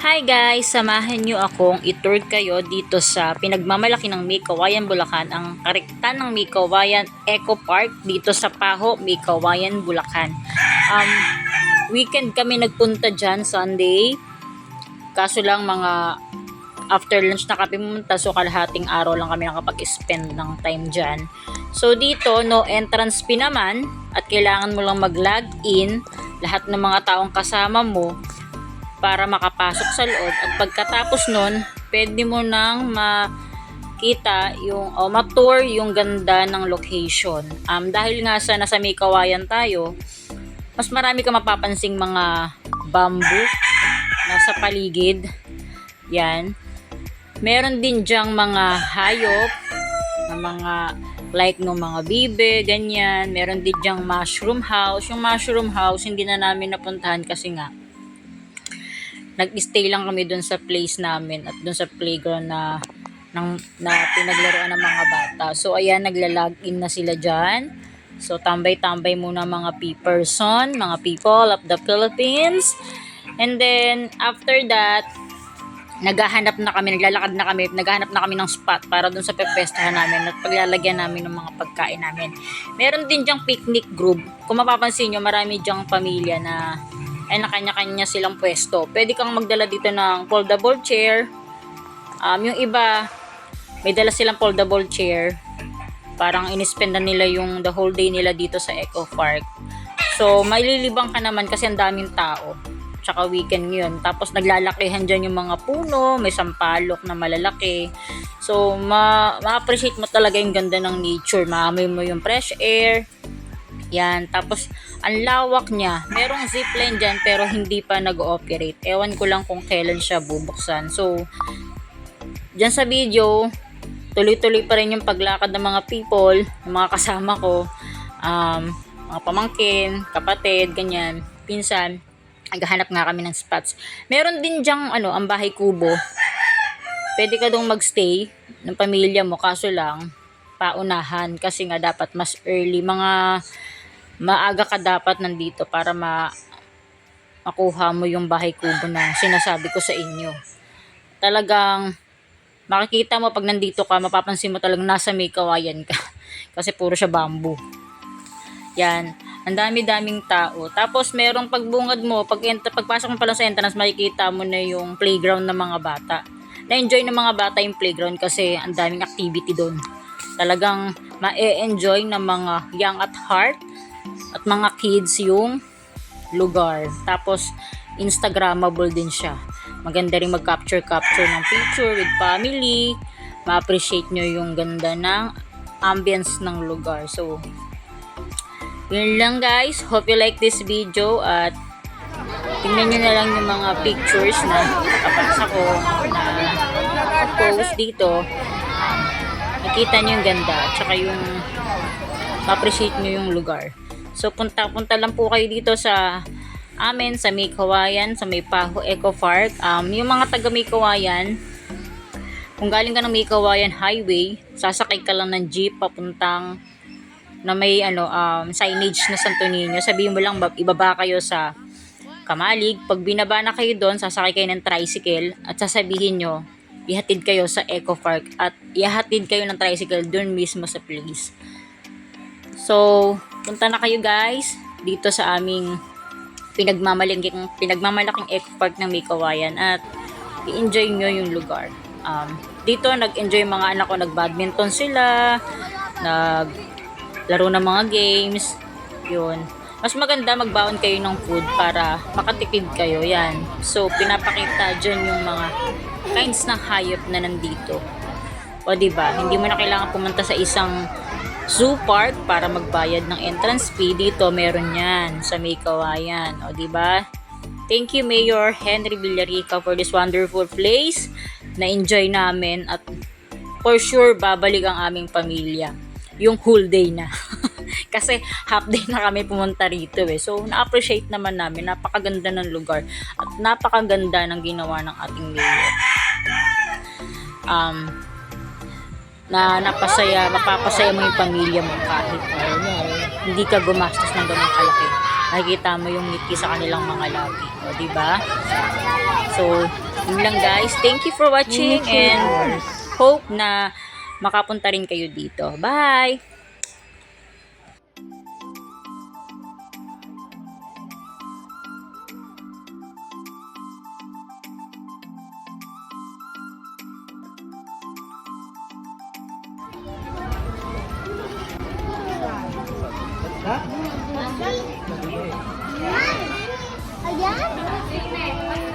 Hi guys! Samahan nyo akong i-tour kayo dito sa pinagmamalaki ng May Kawayan, Bulacan, ang karektan ng May Kawayan Eco Park dito sa Paho, May Kawayan, Bulacan. Weekend kami nagpunta dyan, Sunday. Kaso lang mga after lunch na kami pumunta, so kalahating araw lang kami nakapag-spend ng time dyan. So dito, no entrance fee naman at kailangan mo lang mag-log in lahat ng mga taong kasama mo para makapasok sa loob, at pagkatapos nun pwede mo nang makita yung ma-tour yung ganda ng location. Dahil nga sa nasa May Kawayan tayo, mas marami ka mapapansing mga bamboo nasa paligid. Yan. Meron din diyang mga hayop na mga like no mga bibe, ganyan. Meron din diyang mushroom house. Yung mushroom house hindi na namin napuntahan kasi nga nag-stay lang kami doon sa place namin at doon sa playground na pinaglaruan ng mga bata. So ayan, nagla-log in na sila dyan. So tambay-tambay muna mga person, mga people of the Philippines. And then after that, naghahanap na kami, naglalakad na kami, naghahanap na kami ng spot para doon sa pepestahan namin at paglalagyan namin ng mga pagkain namin. Meron din diyang picnic group. Kung mapapansin nyo, marami diyang pamilya na ay nakanya-kanya silang pwesto. Pwede kang magdala dito ng foldable chair. Yung iba, may dala silang foldable chair. Parang inispendan nila yung the whole day nila dito sa Eco Park. So, maililibang ka naman kasi ang daming tao. Tsaka weekend yun. Tapos naglalakihan dyan yung mga puno, may sampalok na malalaki. So, ma-appreciate mo talaga yung ganda ng nature. Maamoy mo yung fresh air. Yan, tapos ang lawak niya. Merong zipline dyan pero hindi pa nag-ooperate. Ewan ko lang kung kailan siya bubuksan. So, dyan sa video, tuloy-tuloy pa rin yung paglakad ng mga people, ng mga kasama ko, mga pamangkin, kapatid, ganyan, pinsan. Naghahanap nga kami ng spots. Meron din dyang ang bahay kubo. Pwede ka dong magstay ng pamilya mo, kaso lang paunahan kasi nga dapat mas early, maaga ka dapat nandito para makuha mo yung bahay kubo na sinasabi ko sa inyo. Talagang makikita mo pag nandito ka, mapapansin mo talagang nasa May Kawayan ka kasi puro siya bamboo. Yan, ang dami-daming tao. Tapos merong pagbungad mo, pagpasok mo pa lang sa entrance, makikita mo na yung playground ng mga bata. Na-enjoy ng mga bata yung playground kasi ang daming activity doon. Talagang ma-enjoy ng mga young at heart at mga kids yung lugar. Tapos Instagrammable din siya. Maganda rin mag-capture ng picture with family. Ma-appreciate nyo yung ganda ng ambience ng lugar. So yun lang guys. Hope you like this video at tingnan nyo na lang yung mga pictures na kapasa ko na post dito. Nakita nyo yung ganda at saka yung ma-appreciate nyo yung lugar. So punta lang po kayo dito sa amin sa May Kawayan, sa May Paho Eco Park. Yung mga taga May Kawayan, kung galing ka ng May Kawayan Highway, sasakay ka lang ng jeep papuntang na may signage na Santo Niño. Sabihin mo lang ibaba kayo sa Kamalig. Pag binaba na kayo doon, sasakay kayo ng tricycle at sasabihin nyo ihatid kayo sa Eco Park at ihatid kayo ng tricycle doon mismo sa place. So, punta na kayo guys dito sa aming pinagmamalaking Eco Park ng May Kawayan at i-enjoy nyo yung lugar. Dito nag-enjoy mga anak ko, nag-badminton sila, naglaro ng mga games. Yun. Mas maganda magbaon kayo ng food para makatipid kayo. Yan. So, pinapakita dyan yung mga kinds ng hayop na nandito. O diba, hindi mo na kailangan pumunta sa isang zoo park para magbayad ng entrance fee. Dito meron yan sa May Kawayan. O diba? Thank you Mayor Henry Villarica for this wonderful place. Na-enjoy namin at for sure babalik ang aming pamilya. Yung whole day na. Kasi half day na kami pumunta rito eh. So na-appreciate naman namin. Napakaganda ng lugar at napakaganda ng ginawa ng ating mayor. Mapapasaya mo yung pamilya mo kahit hindi ka gumastos ng ganun kalaki. makikita mo yung ngiti sa kanilang mga labi. O, diba? So, yun lang guys. Thank you for watching and hope na makapunta rin kayo dito. Bye! Ayan.